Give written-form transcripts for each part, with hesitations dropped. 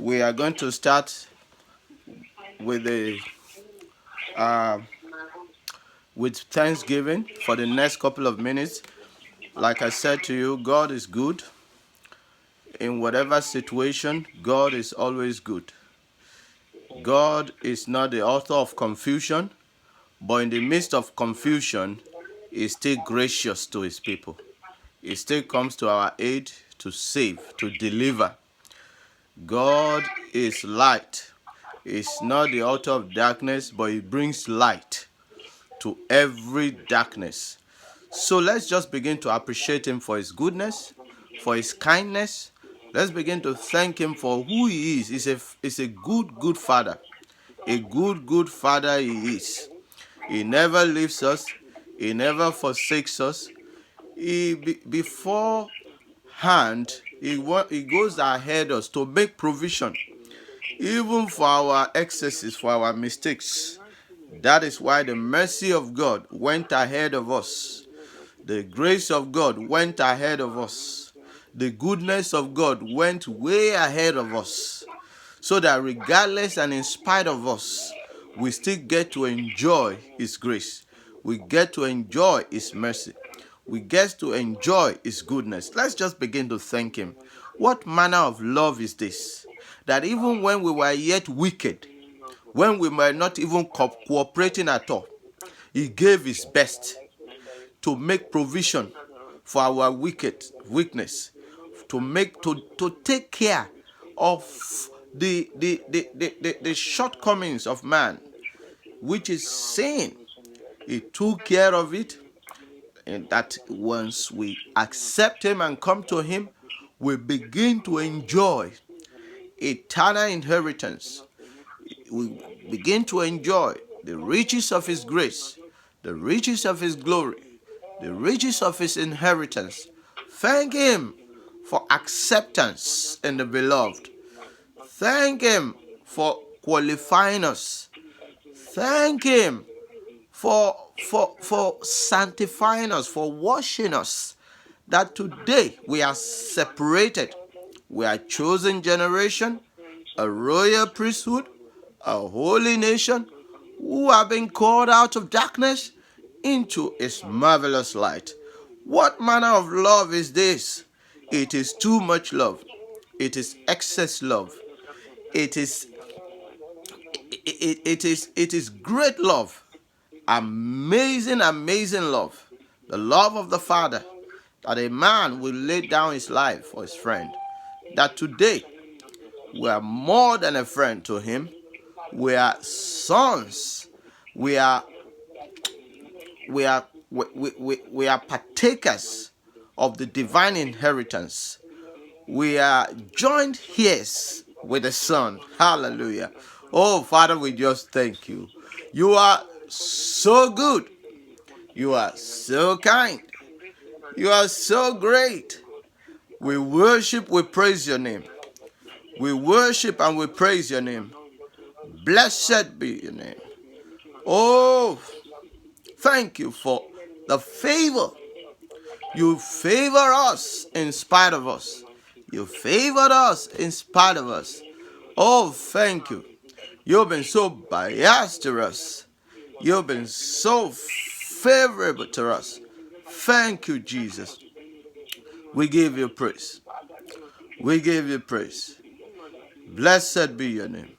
We are going to start with with Thanksgiving for the next couple of minutes. Like I said to you, God is good. In whatever situation, God is always good. God is not the author of confusion, but in the midst of confusion, He is still gracious to His people. He still comes to our aid to save, to deliver. God is light. He's not the author of darkness, but He brings light to every darkness. So let's just begin to appreciate Him for His goodness, for His kindness. Let's begin to thank Him for who He is. He's a good, good Father. A good, good Father He is. He never leaves us. He never forsakes us. Beforehand, He goes ahead of us to make provision, even for our excesses, for our mistakes. That is why the mercy of God went ahead of us. The grace of God went ahead of us. The goodness of God went way ahead of us. So that regardless and in spite of us, we still get to enjoy His grace. We get to enjoy His mercy. We get to enjoy His goodness. Let's just begin to thank Him. What manner of love is this? That even when we were yet wicked, when we were not even cooperating at all, He gave His best to make provision for our weakness, to take care of the shortcomings of man, which is sin. He took care of it, and that once we accept Him and come to Him, we begin to enjoy eternal inheritance. We begin to enjoy the riches of His grace, the riches of His glory, the riches of His inheritance. Thank Him for acceptance in the beloved. Thank Him for qualifying us. Thank Him for sanctifying us, for washing us, that today we are separated. We are a chosen generation, a royal priesthood, a holy nation, who have been called out of darkness into His marvelous light. What manner of love is this? It is too much love. It is excess love. It is great love. Amazing, amazing love. The love of the Father, that a man will lay down his life for his friend. That today we are more than a friend to Him. We are sons. We are partakers of the divine inheritance. We are joint heirs with the Son. Hallelujah. Oh, Father, we just thank You. You are so good. You are so kind. You are so great. We worship, we praise Your name. We worship and we praise Your name. Blessed be Your name. Oh, thank You for the favor. You favor us in spite of us. You favored us in spite of us. Oh, thank You. You've been so biased to us. You've been so favorable to us. Thank You, Jesus. We give You praise. We give You praise. Blessed be Your name.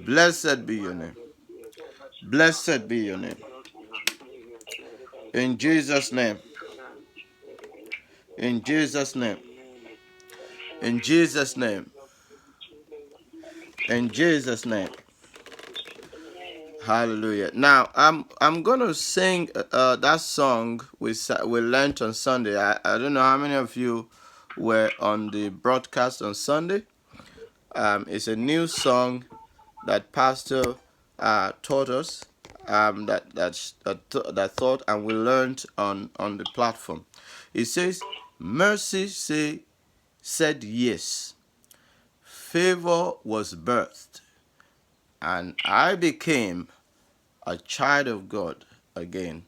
Blessed be Your name. Blessed be Your name. In Jesus' name. In Jesus' name. In Jesus' name. In Jesus' name. Hallelujah. Now I'm gonna sing that song we learned on Sunday. I don't know how many of you were on the broadcast on Sunday. It's a new song that Pastor taught us. That thought and we learned on the platform. It says, "Mercy said yes. Favor was birthed, and I became a child of God again."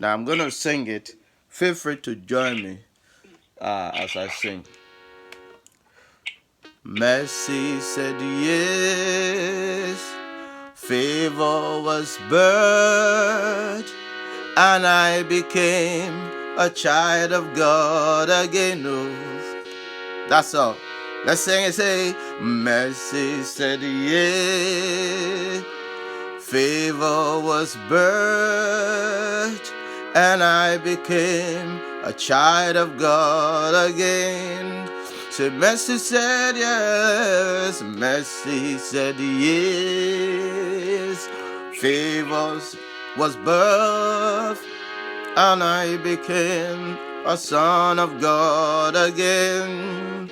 Now I'm going to sing it. Feel free to join me as I sing. Mercy said yes. Favor was birthed, and I became a child of God again. Oh, that's all. Let's sing it. Say, mercy said yes. Favor was birthed, and I became a child of God again. Say, mercy said yes. Mercy said yes. Favor was birthed, and I became a son of God again.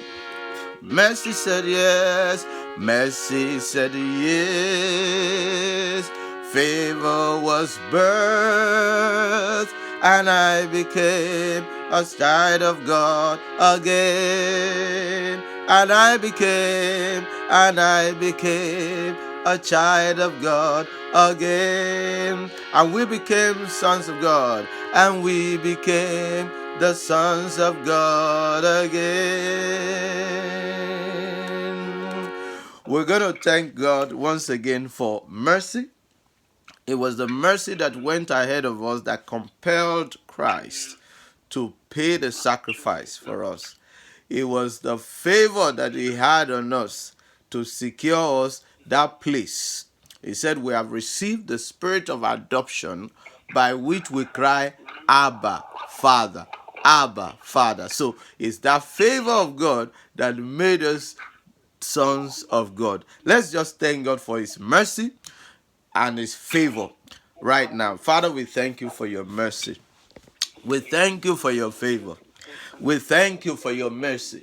Mercy said yes. Mercy said yes. Favor was birthed, and I became a child of God again. And I became a child of God again. And we became sons of God, and we became the sons of God again. We're going to thank God once again for mercy. It was the mercy that went ahead of us that compelled Christ to pay the sacrifice for us. It was the favor that he had on us to secure us that place. He said, we have received the spirit of adoption by which we cry, Abba, Father. Abba, Father. So it's that favor of God that made us sons of God. Let's just thank God for his mercy and his favor right now. Father, we thank you for your mercy. We thank you for your favor. We thank you for your mercy.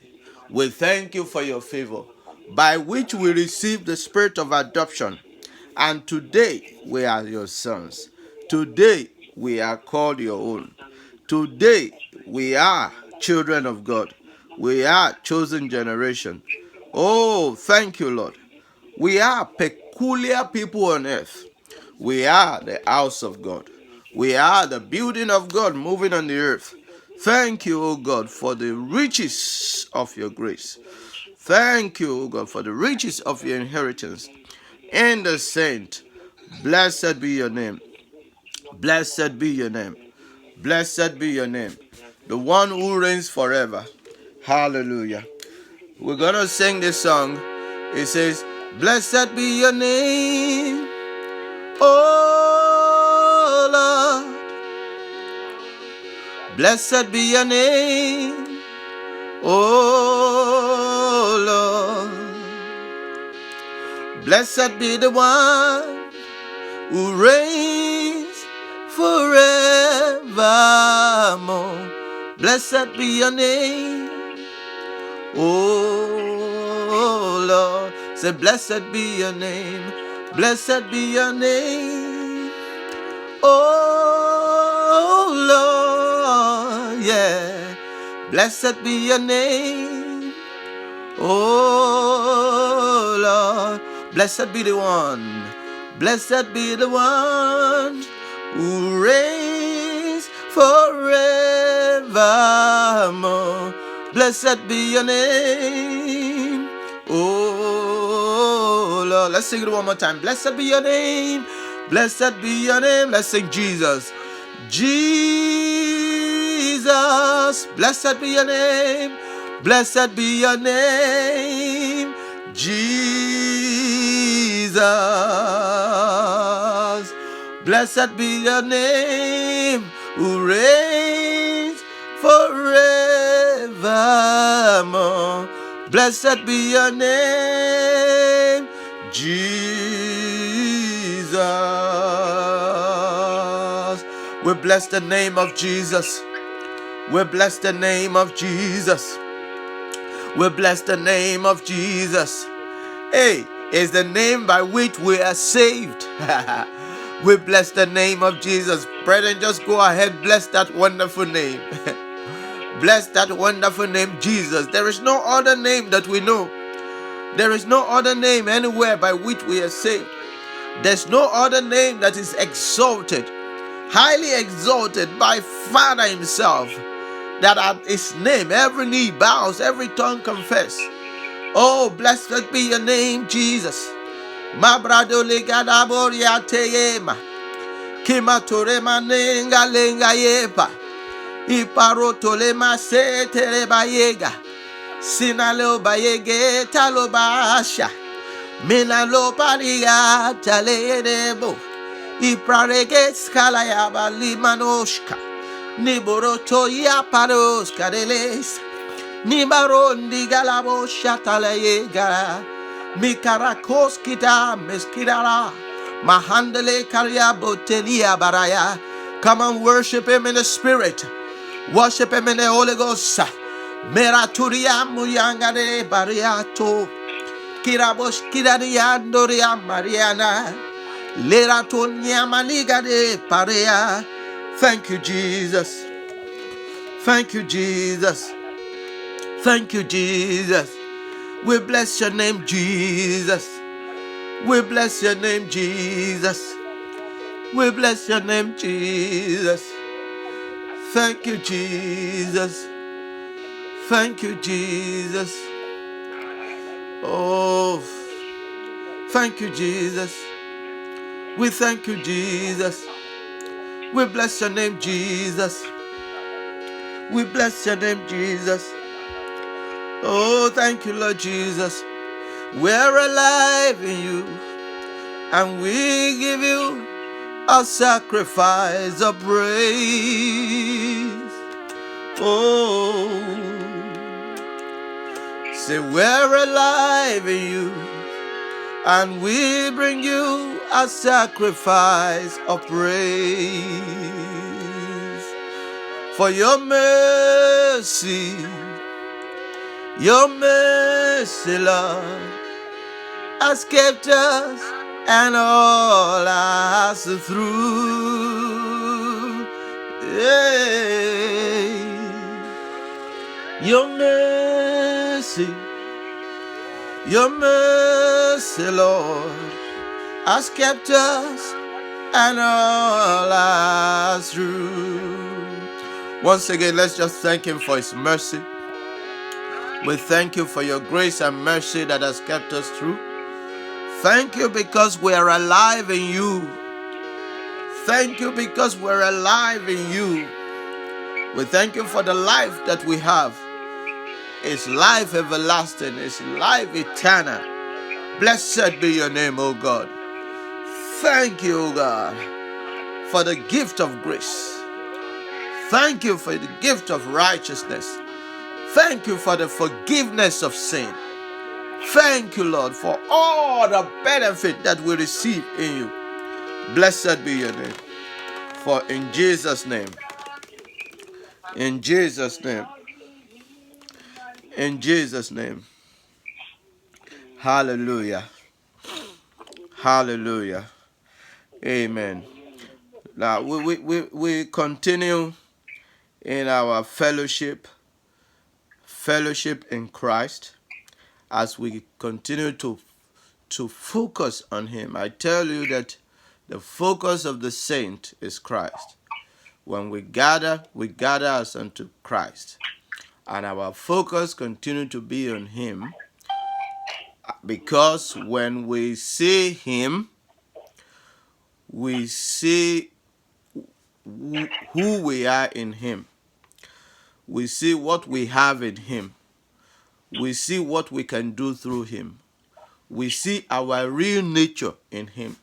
We thank you for your favor, by which we receive the spirit of adoption. And today we are your sons. Today we are called your own. Today we are children of God. We are chosen generation. Oh, thank you, Lord. We are peculiar people on earth. We are the house of God. We are the building of God moving on the earth. Thank you, O God, for the riches of your grace. Thank you, O God, for the riches of your inheritance in the saint. Blessed be your name. Blessed be your name. Blessed be your name. The one who reigns forever. Hallelujah. We're going to sing this song. It says, blessed be your name, oh Lord. Blessed be your name, oh Lord. Blessed be the one who reigns forevermore. Blessed be your name, oh Lord. Say, blessed be your name. Blessed be your name, oh Lord. Yeah. Blessed be your name, oh Lord. Blessed be the one. Blessed be the one who reigns forevermore. Blessed be your name, oh Lord. Let's sing it one more time. Blessed be your name. Blessed be your name. Let's sing Jesus. Jesus. Blessed be your name. Blessed be your name, Jesus. Blessed be your name, who reigns forevermore. Blessed be your name, Jesus. We bless the name of Jesus. We bless the name of Jesus. We bless the name of Jesus. Hey, is the name by which we are saved. We bless the name of Jesus. Brethren, just go ahead, bless that wonderful name. Bless that wonderful name, Jesus. There is no other name that we know. There is no other name anywhere by which we are saved. There's no other name that is exalted, highly exalted by Father himself, that at his name every knee bows, every tongue confess. Oh, blessed be your name, Jesus. Mabrado legadaboria teyema. Kimatorema nenga lenga yepa. Iparotolema se terebayega. Sinalo bayege talobasha. Minalo pariga taledebo. Iprarege skalayaba limanoshka. Niboroto ya paros kareles. Nibarondi galabo shatalayega. Mikarakos kita meskidara. Mahandele karya botelia baraya. Come and worship him in the spirit. Worship him in the Holy Ghost. Meraturia muyangare bariato. Kirabos kirariandoria mariana. Leratonia manigade parea. Thank you, Jesus. Thank you, Jesus. Thank you, Jesus. We bless your name, Jesus. We bless your name, Jesus. We bless your name, Jesus. Thank you, Jesus. Thank you, Jesus. Oh, thank you, Jesus. We thank you, Jesus. We bless your name, Jesus. We bless your name, Jesus. Oh, thank you, Lord Jesus. We're alive in you, and we give you a sacrifice of praise. Oh, say we're alive in you, and we bring you a sacrifice of praise. For your mercy, Lord, has kept us and all us through. Yeah. Your mercy, Lord, has kept us and all us through. Once again, let's just thank him for his mercy. We thank you for your grace and mercy that has kept us through. Thank you because we are alive in you. Thank you because we're alive in you. We thank you for the life that we have. It's life everlasting. It's life eternal. Blessed be your name, O God. Thank you, O God, for the gift of grace. Thank you for the gift of righteousness. Thank you for the forgiveness of sin. Thank you, Lord, for all the benefit that we receive in you. Blessed be your name. For in Jesus' name, in Jesus' name, in Jesus' name, hallelujah, hallelujah, amen. Now we continue in our fellowship in Christ as we continue to focus on him. I tell you that the focus of the saint is Christ. When we gather us unto Christ, and our focus continue to be on him, because when we see him, we see who we are in him. We see what we have in him. We see what we can do through him. We see our real nature in him.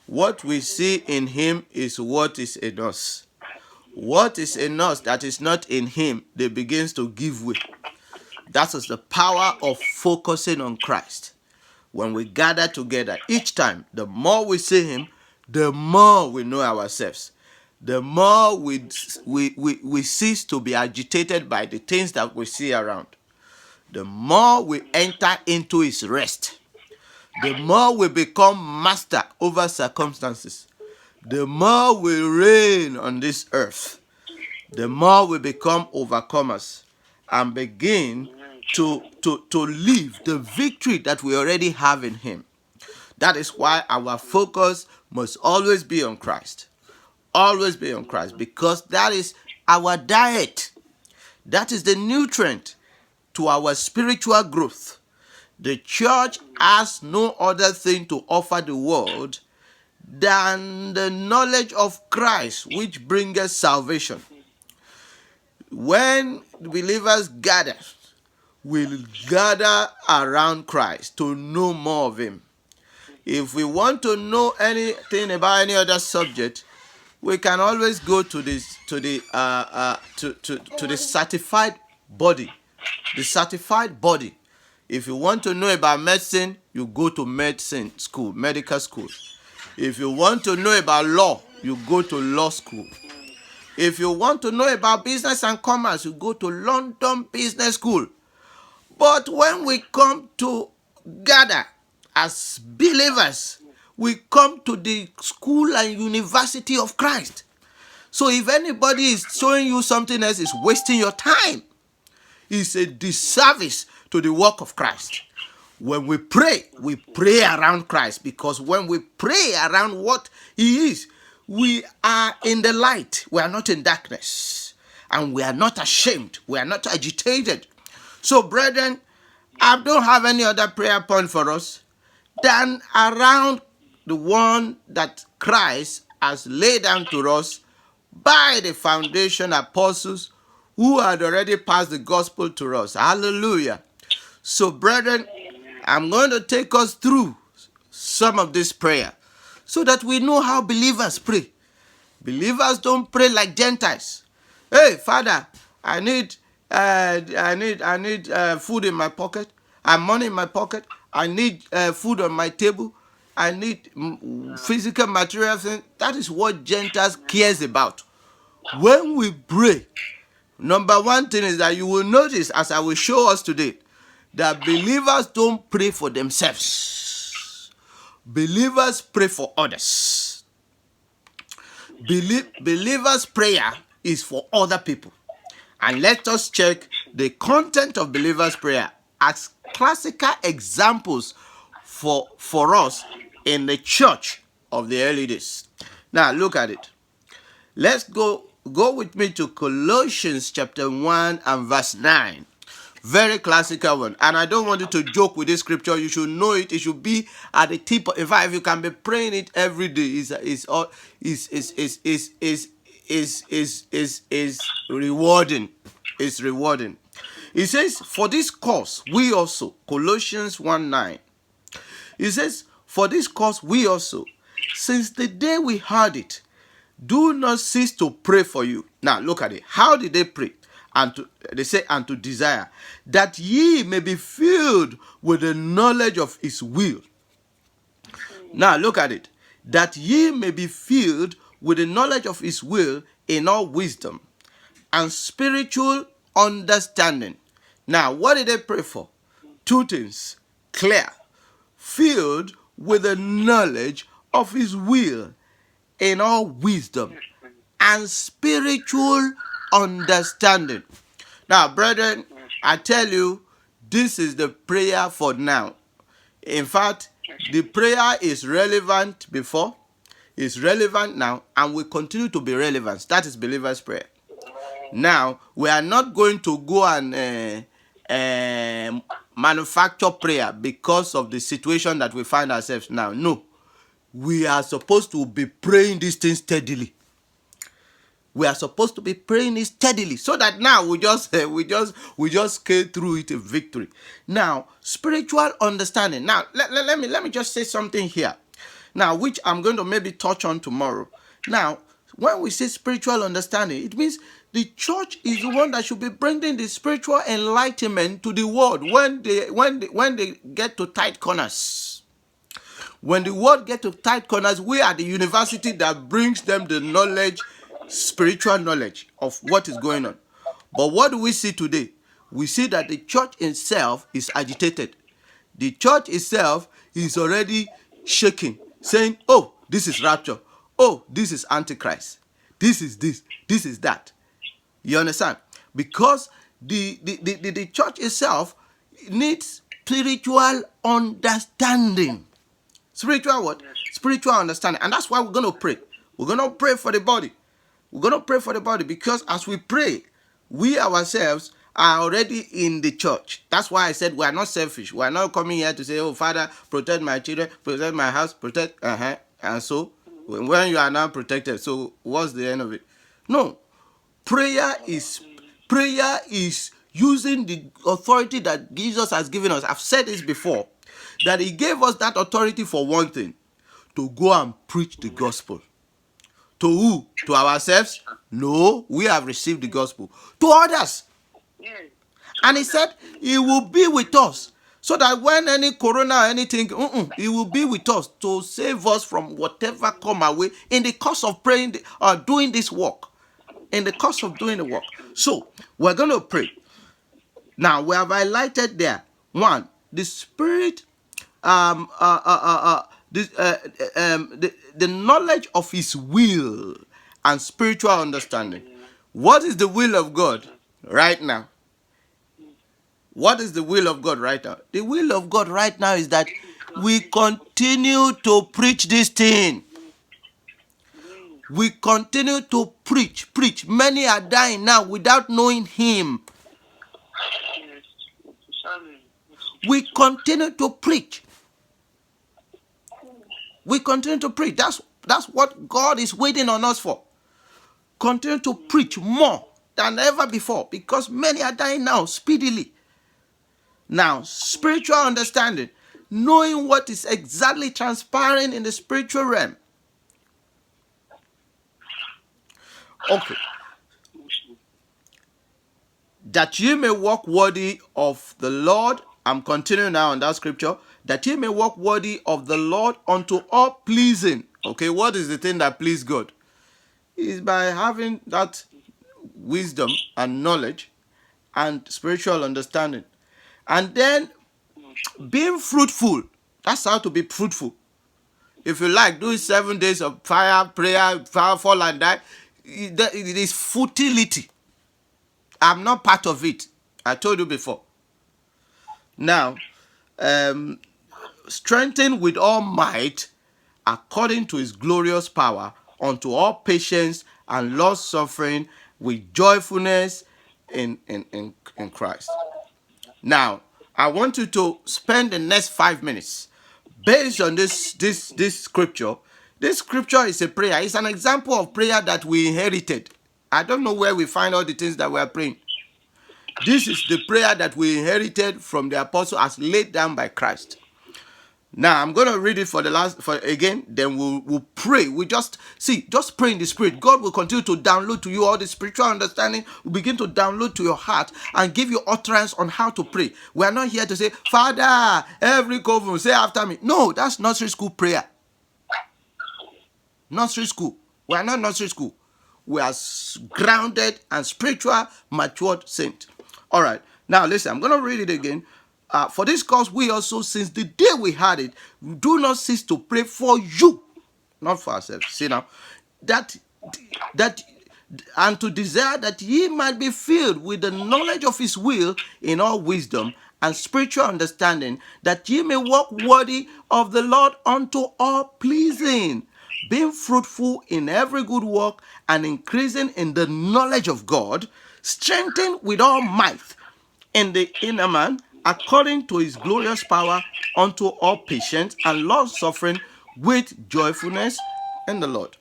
What we see in him is what is in us. What is in us that is not in him, they begins to give way. That is the power of focusing on Christ. When we gather together, each time, the more we see him, the more we know ourselves. The more we cease to be agitated by the things that we see around. The more we enter into his rest. The more we become master over circumstances. The more we reign on this earth. The more we become overcomers and begin to live the victory that we already have in him. That is why our focus must always be on Christ. Always be on Christ, because that is our diet. That is the nutrient to our spiritual growth. The church has no other thing to offer the world than the knowledge of Christ, which bringeth salvation. When believers gather, we'll gather around Christ to know more of him. If we want to know anything about any other subject, we can always go to the certified body. The certified body. If you want to know about medicine, you go to medicine school, medical school. If you want to know about law, you go to law school. If you want to know about business and commerce, you go to London Business School. But when we come to gather as believers, we come to the school and university of Christ. So if anybody is showing you something else, is wasting your time. It's a disservice to the work of Christ. When we pray around Christ, because when we pray around what he is, we are in the light. We are not in darkness. And we are not ashamed. We are not agitated. So, brethren, I don't have any other prayer point for us than around the one that Christ has laid down to us by the foundation apostles who had already passed the gospel to us. Hallelujah. So, brethren, I'm going to take us through some of this prayer so that we know how believers pray. Believers don't pray like Gentiles. Hey, Father, I need food in my pocket. I have money in my pocket. I need food on my table. I need physical material things. That is what Gentiles cares about. When we pray, number one thing is that you will notice, as I will show us today, that believers don't pray for themselves. Believers pray for others. Believers' prayer is for other people. And let us check the content of believers' prayer as classical examples for us in the church of the early days. Now, look at it. Let's go with me to Colossians chapter 1 and verse 9. Very classical one. And I don't want you to joke with this scripture. You should know it. It should be at the tip. In fact, if you can be praying it every day, is rewarding. It's rewarding. It says, for this cause, we also, Colossians 1:9. It says, for this cause, we also, since the day we heard it, do not cease to pray for you. Now, look at it. How did they pray? They say, and to desire that ye may be filled with the knowledge of his will. Now look at it. That ye may be filled with the knowledge of his will in all wisdom and spiritual understanding. Now, what did they pray for? Two things. Clear. Filled with the knowledge of his will in all wisdom and spiritual understanding. Now, brethren, I tell you, this is the prayer for now. In fact, the prayer is relevant before, is relevant now, and will continue to be relevant. That is believer's prayer. Now, we are not going to go and manufacture prayer because of the situation that we find ourselves now. No, we are supposed to be praying these things steadily. We are supposed to be praying it steadily, so that now we just scale through it in victory. Now, spiritual understanding. Now, let me just say something here. Now, which I'm going to maybe touch on tomorrow. Now, when we say spiritual understanding, it means the church is the one that should be bringing the spiritual enlightenment to the world when they get to tight corners. When the world get to tight corners, we are the university that brings them the knowledge, spiritual knowledge of what is going on. But what do we see today? We see that the church itself is agitated. The church itself is already shaking, saying, oh, this is rapture. Oh, this is antichrist. This is this. This is that. You understand? Because the church itself needs spiritual understanding. Spiritual what? Spiritual understanding. And that's why we're going to pray. We're going to pray for the body. We're going to pray for the body, because as we pray, we ourselves are already in the church. That's why I said we are not selfish. We are not coming here to say, oh, Father, protect my children, protect my house, protect, and so when you are now protected, so what's the end of it? No. Prayer is using the authority that Jesus has given us. I've said this before, that he gave us that authority for one thing, to go and preach the gospel. To who? To ourselves? No, we have received the gospel. To others. And he said he will be with us, so that when any corona or anything, he will be with us to save us from whatever come our way in the course of praying or doing this work. In the course of doing the work. So we're going to pray. Now we have highlighted there. One, the Spirit, the knowledge of His will and spiritual understanding. What is the will of God right now? What is the will of God right now? The will of God right now is that we continue to preach this thing. We continue to preach. Many are dying now without knowing Him. We continue to preach. We continue to preach. That's what God is waiting on us for. Continue to preach more than ever before, because many are dying now speedily. Now, spiritual understanding, knowing what is exactly transpiring in the spiritual realm. Okay. That ye may walk worthy of the Lord. I'm continuing now on that scripture. That ye may walk worthy of the Lord unto all pleasing. Okay, what is the thing that please God? Is by having that wisdom and knowledge and spiritual understanding. And then being fruitful. That's how to be fruitful. If you like, do 7 days of fire, prayer, fire, fall and die. It is futility. I'm not part of it. I told you before. Now, strengthen with all might, according to His glorious power, unto all patience and long suffering with joyfulness in Christ. Now, I want you to spend the next 5 minutes based on this scripture. This scripture is a prayer. It's an example of prayer that we inherited. I don't know where we find all the things that we are praying. This is the prayer that we inherited from the apostle as laid down by Christ. Now I'm going to read it for again. Then we'll pray. We just pray in the Spirit. God will continue to download to you all the spiritual understanding. Will begin to download to your heart and give you utterance on how to pray. We are not here to say, Father, every covenant, say after me. No, that's nursery school prayer. Nursery school. We are not nursery school. We are grounded and spiritual, matured saints. All right. Now listen, I'm going to read it again. For this cause, we also, since the day we had it, do not cease to pray for you, not for ourselves. See now, that and to desire that ye might be filled with the knowledge of His will in all wisdom and spiritual understanding, that ye may walk worthy of the Lord unto all pleasing, being fruitful in every good work and increasing in the knowledge of God, strengthened with all might in the inner man, according to His glorious power, unto all patience and long suffering with joyfulness in the Lord.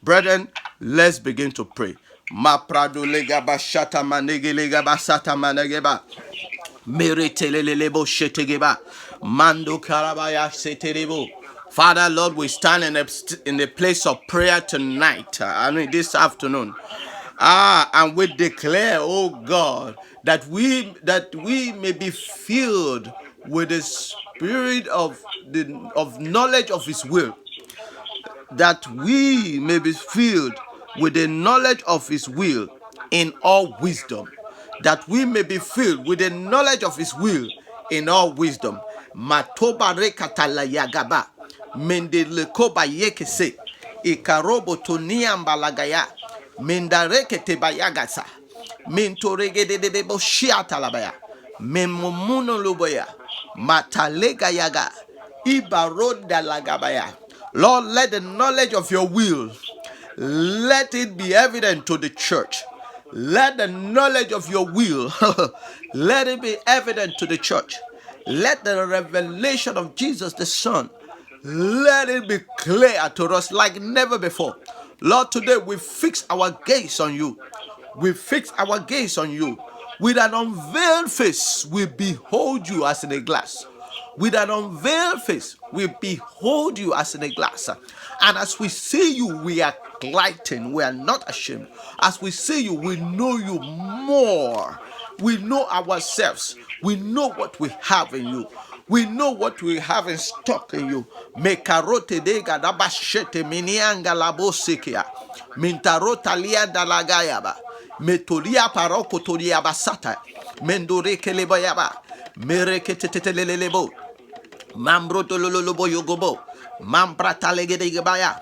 Brethren, let's begin to pray. Ma prado legaba shata manege legaba sata manegeba. Meretelelebo shetegeba. Mando karabaya seterebo. Father, Lord, we stand in the place of prayer tonight. This afternoon. And we declare, oh God, that we may be filled with the spirit of knowledge of His will. That we may be filled with the knowledge of His will in all wisdom. That we may be filled with the knowledge of His will in all wisdom. Matoba rekatala yagaba. Mende lekoba yekese. Ikarobo toniambalagaya. Mindarekete bayagasa. Mintoregede boshiatalabaya. Memumuno luboya. Matalega yaga. Ibaroda lagabaya. Lord, let the knowledge of your will, let it be evident to the church. Let the knowledge of your will, let it be evident to the church. Let the revelation of Jesus the Son, let it be clear to us like never before. Lord, today we fix our gaze on you. We fix our gaze on you. With an unveiled face, we behold you as in a glass. With an unveiled face, we behold you as in a glass. And as we see you, we are lightened. We are not ashamed. As we see you, we know you more. We know ourselves. We know what we have in you. We know what we have in stock in you. Mekarote de gadabashete minianga labosikia. Mintarota lia dalagayaba. Metolia paroko tolia basata. Mendore kelebayaba. Mereketetelelebo. Mambro tololobo yogobo. Mambra talegedegabaya.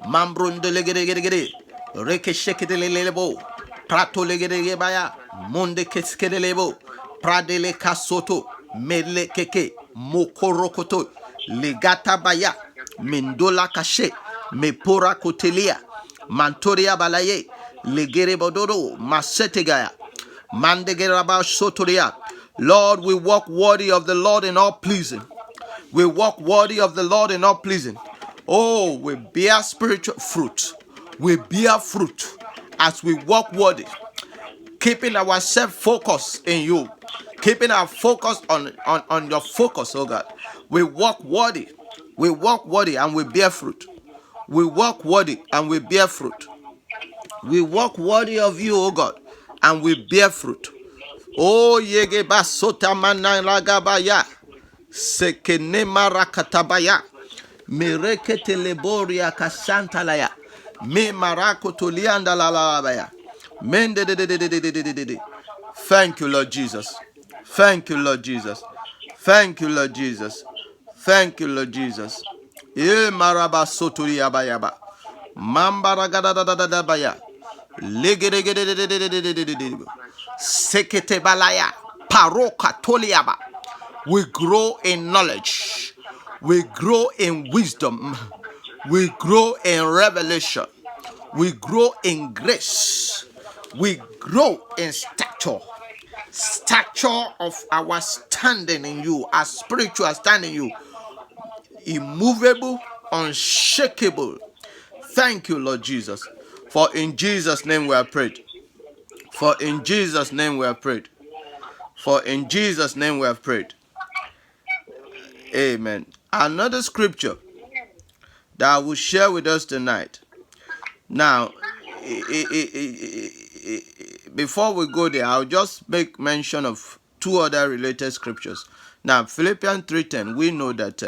Mambrundo legedegede. Reke sheketelelebo. Prato legedegabaya. Monde keskedelebo. Pradele kasoto. Mele keke. Mokorokoto. Legata baya. Mendola kashe. Mepora kotelia. Mantoria balaye. Legere bodoro. Masetegaya. Mandegeraba sotoria. Lord, we walk worthy of the Lord in all pleasing. We walk worthy of the Lord in all pleasing. Oh, we bear spiritual fruit. We bear fruit as we walk worthy, keeping ourselves focused in you, keeping our focus on your focus, oh God. We walk worthy. We walk worthy and we bear fruit. We walk worthy and we bear fruit. We walk worthy of you, oh God, and we bear fruit. Oh, yege basota manalagabaya. Sekene marakatabaya. Merekete leboria kasantalaya. Me marako tolianda lalabaya. Mende de. Thank you, Lord Jesus. Thank you, Lord Jesus. Thank you, Lord Jesus. Thank you, Lord Jesus. E maraba soturia bayaba. Mambara gadadadada baya. Legedegedegedegedegedegede. Sekete balaya. Paroka toliaba. We grow in knowledge. We grow in wisdom. We grow in revelation. We grow in grace. We grow in stature. Stature of our standing in you, our spiritual standing in you. Immovable, unshakable. Thank you, Lord Jesus. For in Jesus' name we are prayed. For in Jesus' name we are prayed. For in Jesus' name we have prayed. Amen. Another scripture that I will share with us tonight. Now, before we go there, I'll just make mention of two other related scriptures. Now, Philippians 3:10, we know that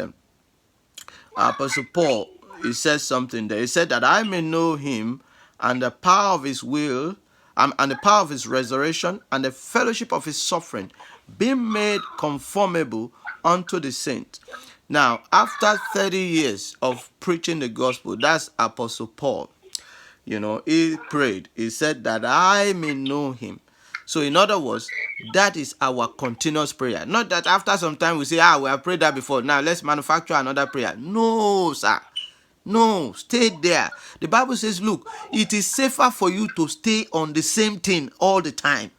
Apostle Paul, he says something there. He said that I may know him and the power of his will, and the power of his resurrection, and the fellowship of his suffering, being made conformable unto the saints. Now, after 30 years of preaching the gospel, that's Apostle Paul. He prayed. He said that I may know him. So in other words, that is our continuous prayer. Not that after some time we say, we have prayed that before. Now let's manufacture another prayer. No, sir. No, stay there. The Bible says, look, it is safer for you to stay on the same thing all the time.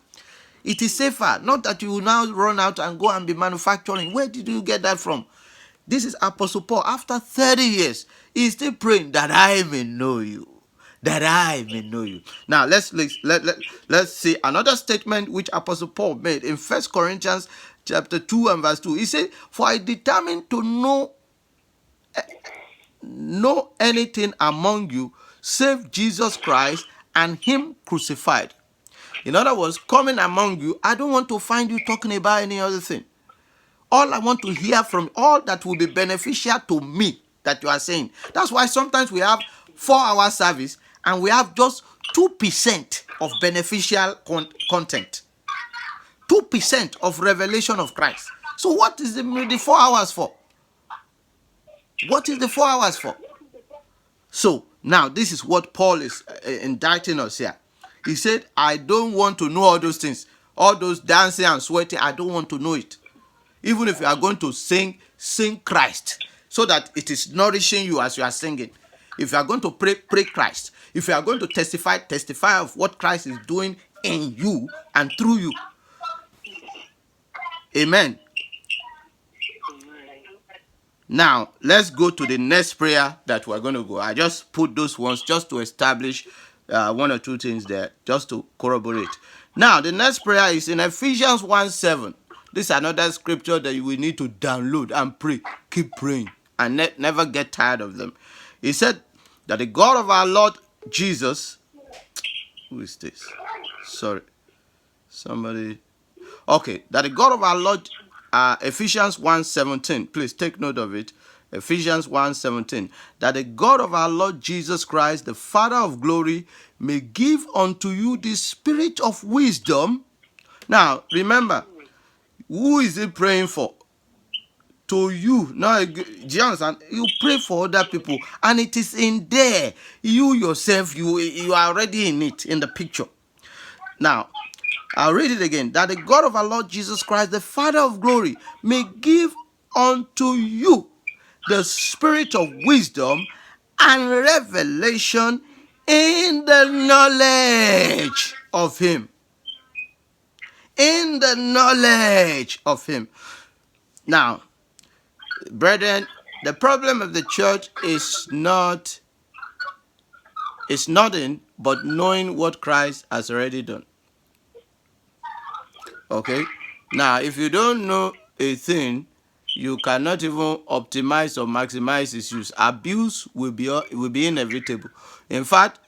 It is safer. Not that you will now run out and go and be manufacturing. Where did you get that from? This is Apostle Paul. After 30 years, he's still praying that I may know you. That I may know you. Now let's see another statement which Apostle Paul made in 1 Corinthians chapter 2 and verse 2. He said, for I determined to know anything among you save Jesus Christ and him crucified. In other words, coming among you, I don't want to find you talking about any other thing. All I want to hear from all that will be beneficial to me that you are saying. That's why sometimes we have 4-hour service and we have just 2% of beneficial content. 2% of revelation of Christ. So what is the 4 hours for? What is the 4 hours for? So now this is what Paul is indicting us here. He said, I don't want to know all those things. All those dancing and sweating, I don't want to know it. Even if you are going to sing Christ, so that it is nourishing you as you are singing. If you are going to pray Christ. If you are going to testify of what Christ is doing in you and through you. Amen. Now, let's go to the next prayer that we're going to go. I just put those ones just to establish one or two things there, just to corroborate. Now, the next prayer is in Ephesians 1:7. This is another scripture that you will need to download and pray. Keep praying and never get tired of them. He said that the God of our Lord Jesus, who is this? Sorry, somebody. Okay, that the God of our Lord, Ephesians 1:17, please take note of it. Ephesians 1:17, that the God of our Lord Jesus Christ, the Father of glory, may give unto you the spirit of wisdom. Now, remember, who is he praying for? To you. Now, Johnson, you pray for other people, and it is in there. You yourself, you are already in it, in the picture. Now, I'll read it again. That the God of our Lord Jesus Christ, the Father of glory, may give unto you the spirit of wisdom and revelation in the knowledge of him. In the knowledge of him. Now, brethren, the problem of the church is nothing but knowing what Christ has already done. Okay? Now, if you don't know a thing, you cannot even optimize or maximize its use. Abuse will be inevitable. In fact,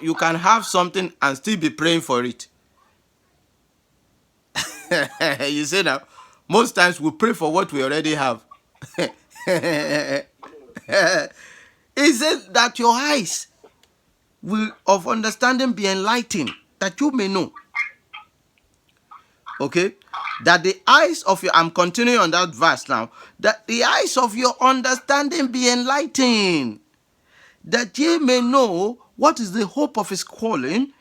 you can have something and still be praying for it. You see now, most times we pray for what we already have. He said that your eyes will of understanding be enlightened, that you may know. Okay, that the eyes of your, I'm continuing on that verse now, that the eyes of your understanding be enlightened, that ye may know what is the hope of his calling,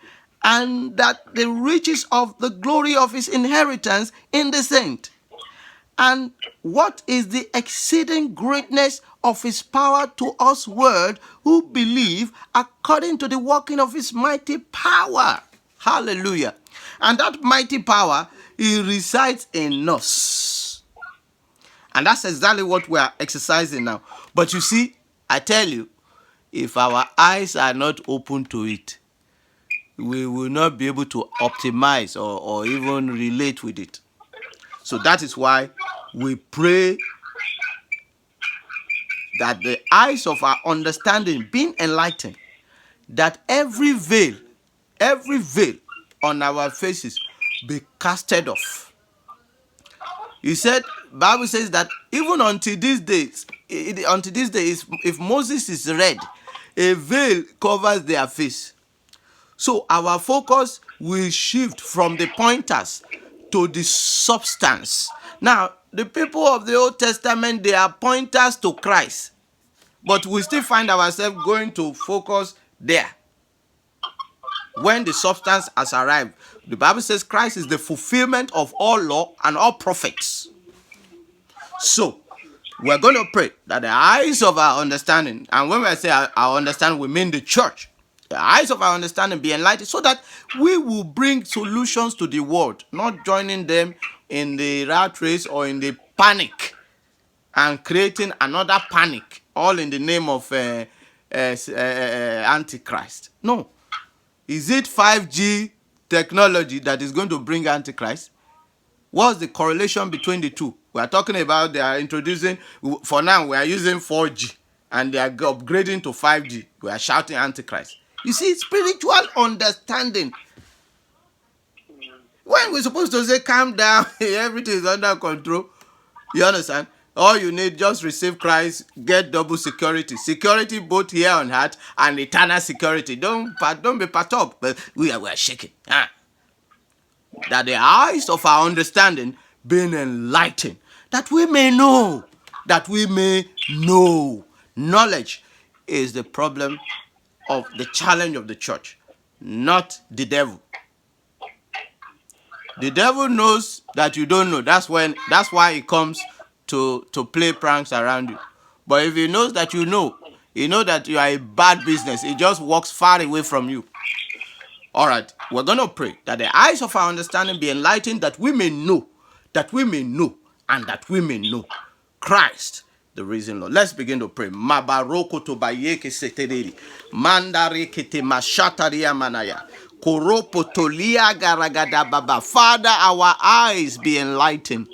and that the riches of the glory of his inheritance in the saint, and what is the exceeding greatness of his power to us word who believe, according to the working of his mighty power. Hallelujah. And that mighty power, it resides in us. And that's exactly what we are exercising now. But you see, I tell you, if our eyes are not open to it, we will not be able to optimize or even relate with it. So that is why we pray that the eyes of our understanding being enlightened, that every veil on our faces be casted off. He said, Bible says that even until these days, if Moses is read, a veil covers their face. So our focus will shift from the pointers to the substance. Now, the people of the Old Testament, they are pointers to Christ. But we still find ourselves going to focus there. When the substance has arrived, the Bible says Christ is the fulfillment of all law and all prophets. So, we're going to pray that the eyes of our understanding, and when we say our understanding, we mean the church, the eyes of our understanding be enlightened, so that we will bring solutions to the world, not joining them in the rat race or in the panic and creating another panic, all in the name of Antichrist. No. Is it 5G technology that is going to bring Antichrist? What's the correlation between the two? We are talking about they are introducing, for now we are using 4G and they are upgrading to 5G. We are shouting Antichrist. You see, spiritual understanding. When we're supposed to say calm down, everything is under control. You understand? All you need, just receive Christ, get double security. Security both here on earth and eternal security. Don't be perturbed. But we are shaking. That the eyes of our understanding being enlightened, that we may know. That we may know. Knowledge is the problem of the challenge of the church, not the devil. The devil knows that you don't know. That's why he comes to play pranks around you. But if he knows that you know, he knows that you are a bad business. He just walks far away from you. All right, we're going to pray that the eyes of our understanding be enlightened, that we may know, and that we may know Christ, the risen Lord. Let's begin to pray. Mabaroko to bayeke seteri. Mandare kete mashataria manaya. Koropo tolia garagada baba. Father, our eyes be enlightened,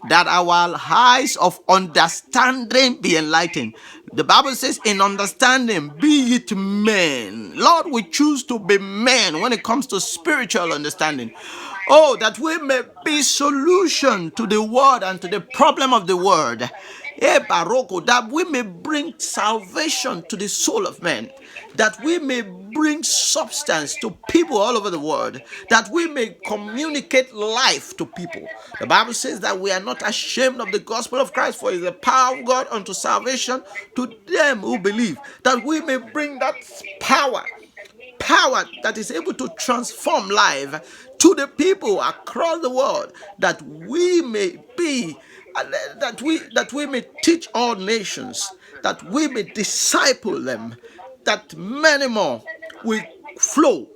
that our eyes of understanding be enlightened. The Bible says, in understanding, be it men. Lord, we choose to be men when it comes to spiritual understanding. Oh, that we may be solution to the word and to the problem of the word. Baroko, that we may bring salvation to the soul of man, that we may bring substance to people all over the world, that we may communicate life to people. The Bible says that we are not ashamed of the gospel of Christ, for it is the power of God unto salvation to them who believe, that we may bring that power that is able to transform life to the people across the world, that we may be, that we may teach all nations, that we may disciple them, that many more will flow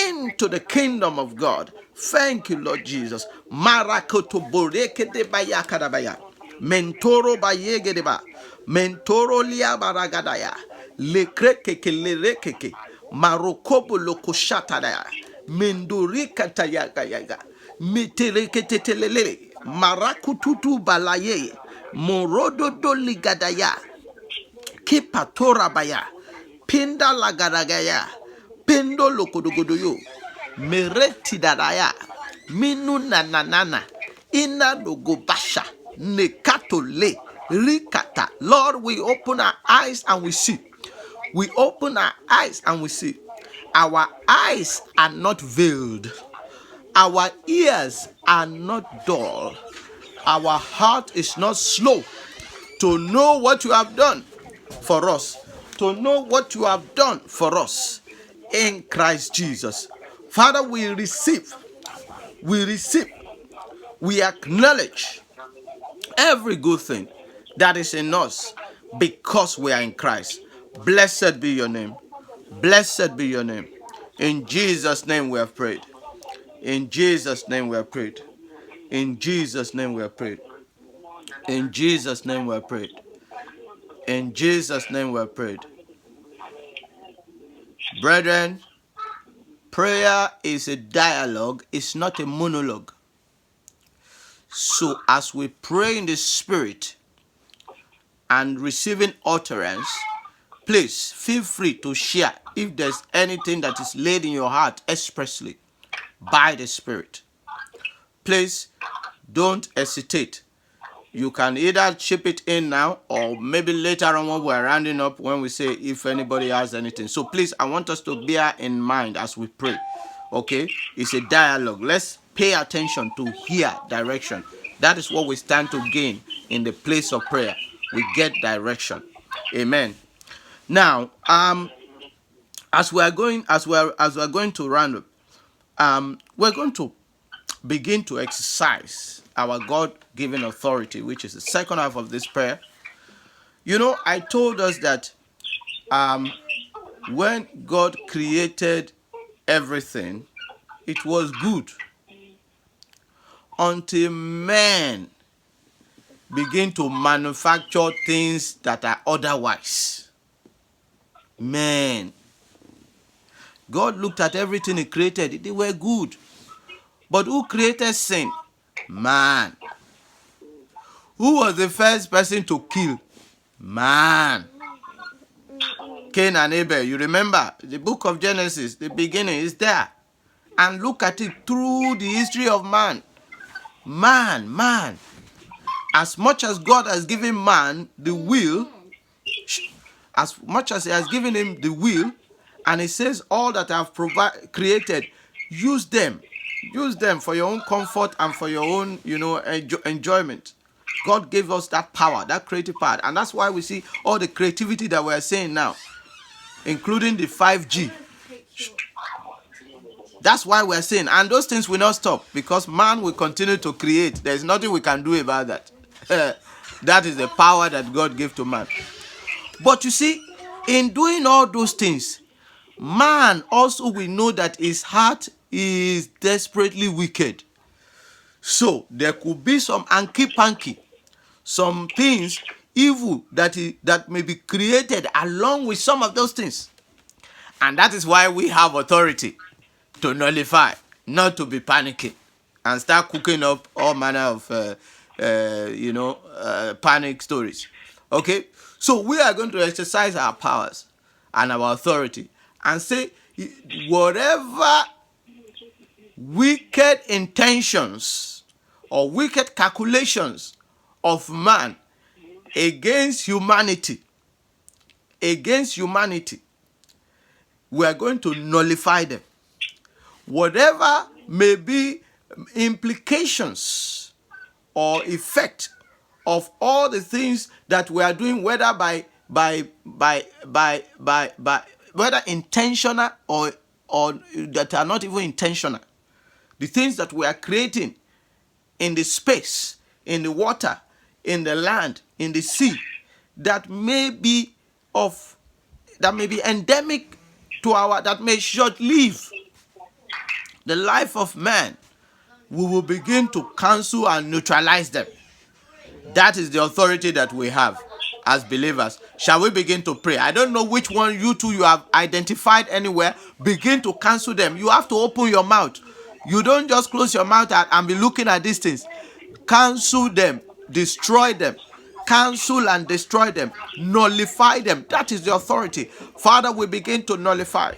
into the kingdom of God. Thank you, Lord Jesus. Marakoto boreke de bayakadabaya. Mentoro bayegedeba. Mentoro lia baragadaya. Lekrekeke lerekeke. Marokobo lokoshatadaya. Mendurika tayagayaga. Mitereketelele. Marakututu balaye. Morodo doligadaya. Kipatora baya. Pinda lagadagaya. Pendo lokodogodoyo. Mereti dadaya. Minu nananana. Ina logobasha. Nekato le. Rikata. Lord, we open our eyes and we see. We open our eyes and we see. Our eyes are not veiled. Our ears are not dull. Our heart is not slow to know what you have done for us. To know what you have done for us in Christ Jesus. Father, we receive, we acknowledge every good thing that is in us because we are in Christ. Blessed be your name. Blessed be your name. In Jesus' name we have prayed. In Jesus' name we have prayed. In Jesus' name we have prayed. In Jesus' name we have prayed. In Jesus' name we have prayed. Brethren, prayer is a dialogue, it's not a monologue. So as we pray in the Spirit and receiving utterance, please feel free to share if there's anything that is laid in your heart expressly by the Spirit. Please don't hesitate. You can either chip it in now or maybe later on when we're rounding up, when we say if anybody has anything. So please, I want us to bear in mind as we pray. Okay? It's a dialogue. Let's pay attention to hear direction. That is what we stand to gain in the place of prayer. We get direction. Amen. Now, as we are going to round up, we're going to begin to exercise our God-given authority, which is the second half of this prayer. You know, I told us that when God created everything, it was good until man begin to manufacture things that are otherwise. Man. God looked at everything he created. They were good. But who created sin? Man. Who was the first person to kill? Man. Cain and Abel. You remember the book of Genesis, the beginning is there. And look at it through the history of man. Man. As much as God has given man the will, as much as he has given him the will, and he says all that I have created, use them for your own comfort and for your own, enjoyment. God gave us that power, that creative power, and that's why we see all the creativity that we're seeing now, including the 5G. That's why we're seeing, and those things will not stop because man will continue to create. There's nothing we can do about that. That is the power that God gave to man. But you see, in doing all those things, man also we know that his heart is desperately wicked. So there could be some hanky-panky, some things, evil that may be created along with some of those things. And that is why we have authority to nullify, not to be panicking and start cooking up all manner of panic stories. Okay, so we are going to exercise our powers and our authority and say whatever wicked intentions or wicked calculations of man against humanity, we are going to nullify them. Whatever may be implications or effect of all the things that we are doing, whether whether intentional or that are not even intentional, the things that we are creating in the space, in the water, in the land, in the sea, that may be endemic to that may short live the life of man, we will begin to cancel and neutralize them. That is the authority that we have as believers. Shall we begin to pray? I don't know which one you have identified anywhere. Begin to cancel them. You have to open your mouth. You don't just close your mouth and be looking at these things. Cancel them. Destroy them. Cancel and destroy them. Nullify them. That is the authority. Father, we begin to nullify.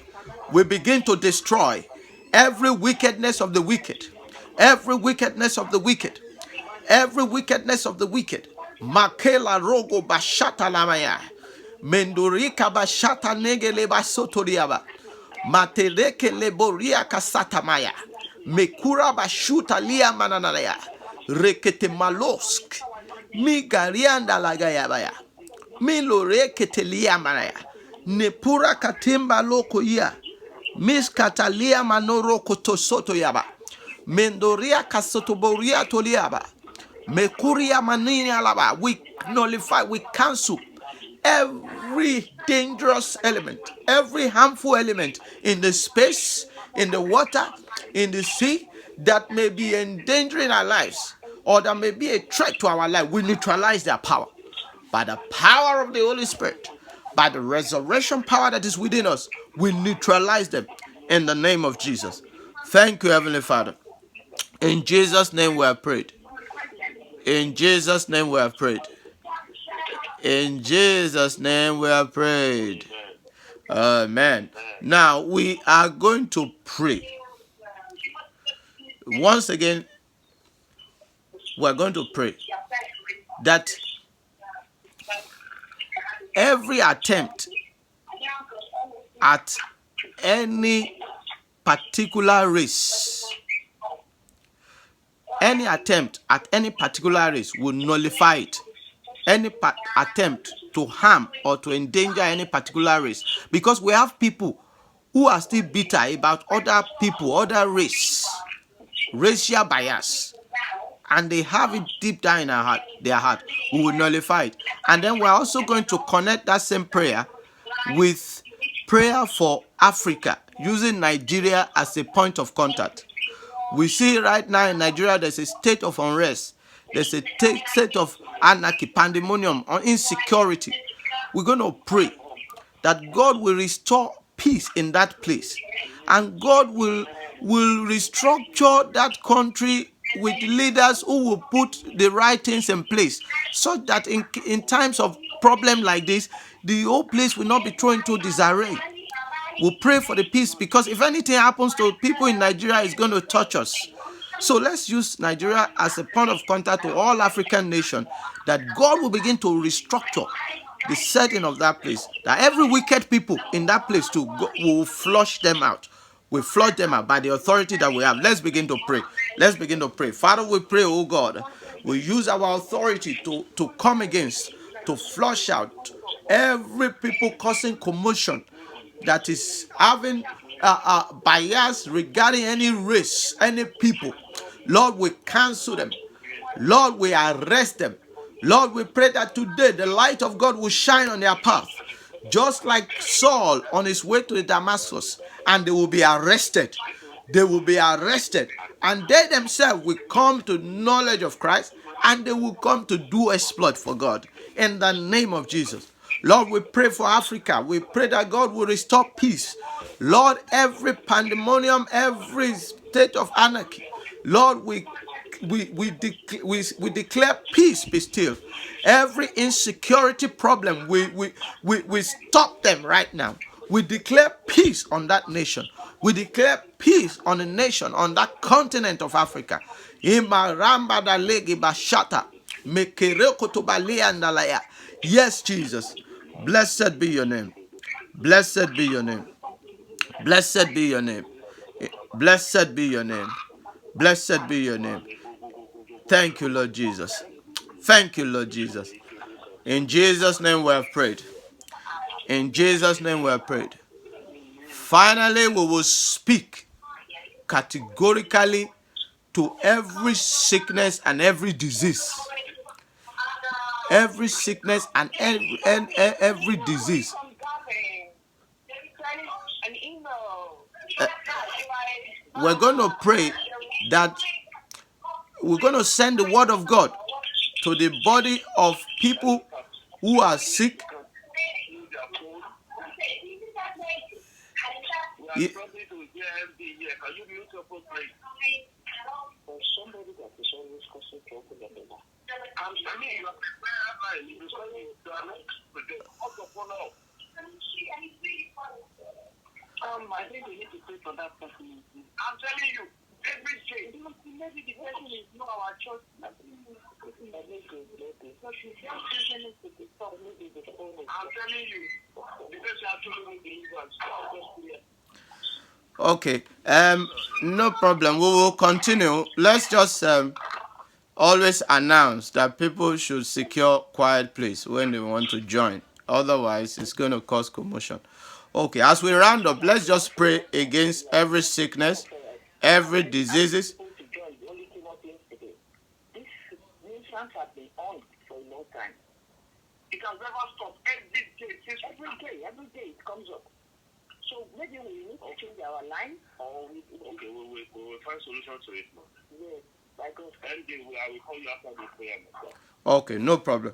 We begin to destroy every wickedness of the wicked. Every wickedness of the wicked. Every wickedness of the wicked. Makela rogo bashata lamaya. Mendurika bashata negele basotoriaba. Matereke leboria kasata maya. Mekura bashuta lia mananaya. Rekete malosk. Migarianda lagayabaya. Miloreke lia manaya. Nepura katimba loko ya. Miss Catalia Manoro Kotosoto Yaba. Mendoria Kasotoboria Toliaba. Mekuria Manini Alaba. We nullify, we cancel every dangerous element, every harmful element in the space, in the water, in the sea that may be endangering our lives or that may be a threat to our life. We neutralize their power by the power of the Holy Spirit. By the resurrection power that is within us, we neutralize them in the name of Jesus. Thank you, Heavenly Father. In Jesus' name we have prayed. In Jesus' name we have prayed. In Jesus' name we have prayed. Amen. Now we are going to pray. Once again, we are going to pray that every attempt at any particular race, any attempt at any particular race will nullify it. Any attempt to harm or to endanger any particular race, because we have people who are still bitter about other people, other race, racial bias, and they have it deep down in their heart. We will nullify it. And then we're also going to connect that same prayer with prayer for Africa, using Nigeria as a point of contact. We see right now in Nigeria there's a state of unrest. There's a state of anarchy, pandemonium, or insecurity. We're going to pray that God will restore peace in that place. And God will restructure that country with leaders who will put the right things in place, so that in times of problem like this, the whole place will not be thrown into disarray. We'll pray for the peace, because if anything happens to people in Nigeria, it's going to touch us. So let's use Nigeria as a point of contact to all African nations, that God will begin to restructure the setting of that place, that every wicked people in that place too will flush them out. We flush them out by the authority that we have. Let's begin to pray. Let's begin to pray. Father, we pray, oh God, we use our authority to come against, to flush out every people causing commotion that is having bias regarding any race, any people. Lord, we cancel them. Lord, we arrest them. Lord, we pray that today the light of God will shine on their path. just like Saul on his way to Damascus, and they will be arrested. They will be arrested, and they themselves will come to knowledge of Christ, and they will come to do exploit for God in the name of Jesus. Lord, we pray for Africa. We pray that God will restore peace. Lord, every pandemonium, every state of anarchy, Lord, we declare peace be still. Every insecurity problem, we stop them right now. We declare peace on that nation. We declare peace on the nation, on that continent of Africa. Imaramba da legi bashata. Mekereko to baliandalaya. Yes, Jesus. Blessed be your name. Blessed be your name. Blessed be your name. Blessed be your name. Blessed be your name. Thank you, Lord Jesus. Thank you, Lord Jesus. In Jesus' name we have prayed. In Jesus' name we have prayed. Finally, we will speak categorically to every sickness and every disease. Every sickness and every disease. We're going to pray that we're going to send the word of God to the body of people who are sick. I think we need to pray for that person. I'm telling you, every day. Maybe the person is not our church. I'm telling you, because you have to believe. Okay, no problem. We will continue. Let's just always announce that people should secure quiet place when they want to join. Otherwise, it's going to cause commotion. Okay, as we round up, let's just pray against every sickness, every diseases. Have been on for a long time. It has never stopped. Every day it comes up. So maybe we need to change our line, or we will find solution to it. Yes, by God. Every day I will call you after the prayer. Okay, no problem.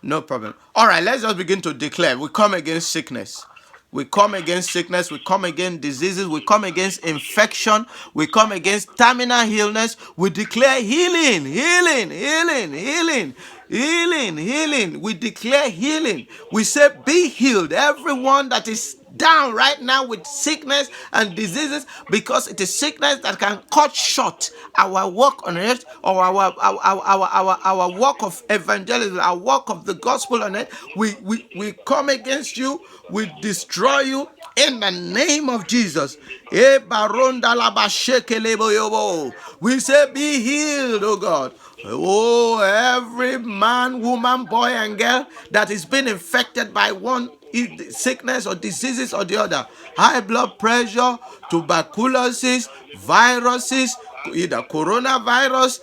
No problem. All right, let's just begin to declare. We come against sickness. We come against sickness. We come against diseases. We come against infection. We come against terminal illness. We declare healing, healing, healing, healing, healing, healing. We declare healing. We say, be healed. Everyone that is down right now with sickness and diseases, because it is sickness that can cut short our work on earth, or our work of evangelism, our work of the gospel on earth. We come against you. We destroy you in the name of Jesus. We say, be healed, oh God. Oh, every man, woman, boy, and girl that is being infected by one sickness or diseases or the other, high blood pressure, tuberculosis, viruses, either coronavirus,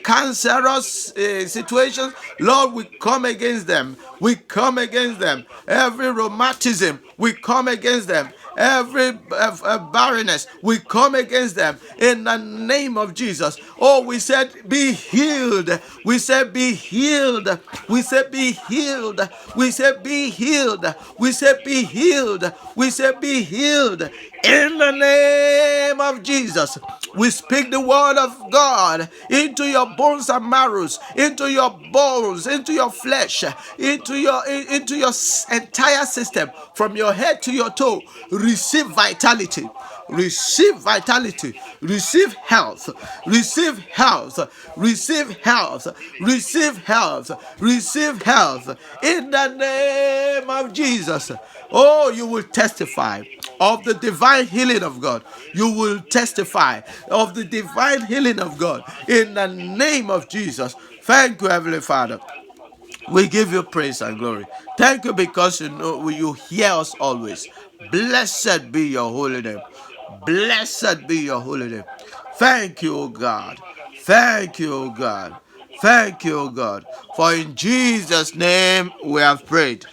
cancerous situations, Lord, we come against them. We come against them. Every rheumatism, we come against them. Every barrenness, we come against them in the name of Jesus. Oh, we said, be healed. We said, be healed. We said, be healed. We said, be healed. We said, be healed. We said, be healed. In the name of Jesus, we speak the word of God into your bones and marrows, into your bones, into your flesh, into your entire system, from your head to your toe. Receive vitality. Receive vitality. Receive health. Receive health. Receive health. Receive health. Receive health. In the name of Jesus. Oh, you will testify of the divine healing of God. You will testify of the divine healing of God in the name of Jesus. Thank you, Heavenly Father. We give you praise and glory. Thank you, because you know you hear us always. Blessed be your holy name. Blessed be your holy name. Thank you, O God. Thank you, O God. Thank you, O God. For in Jesus' name we have prayed.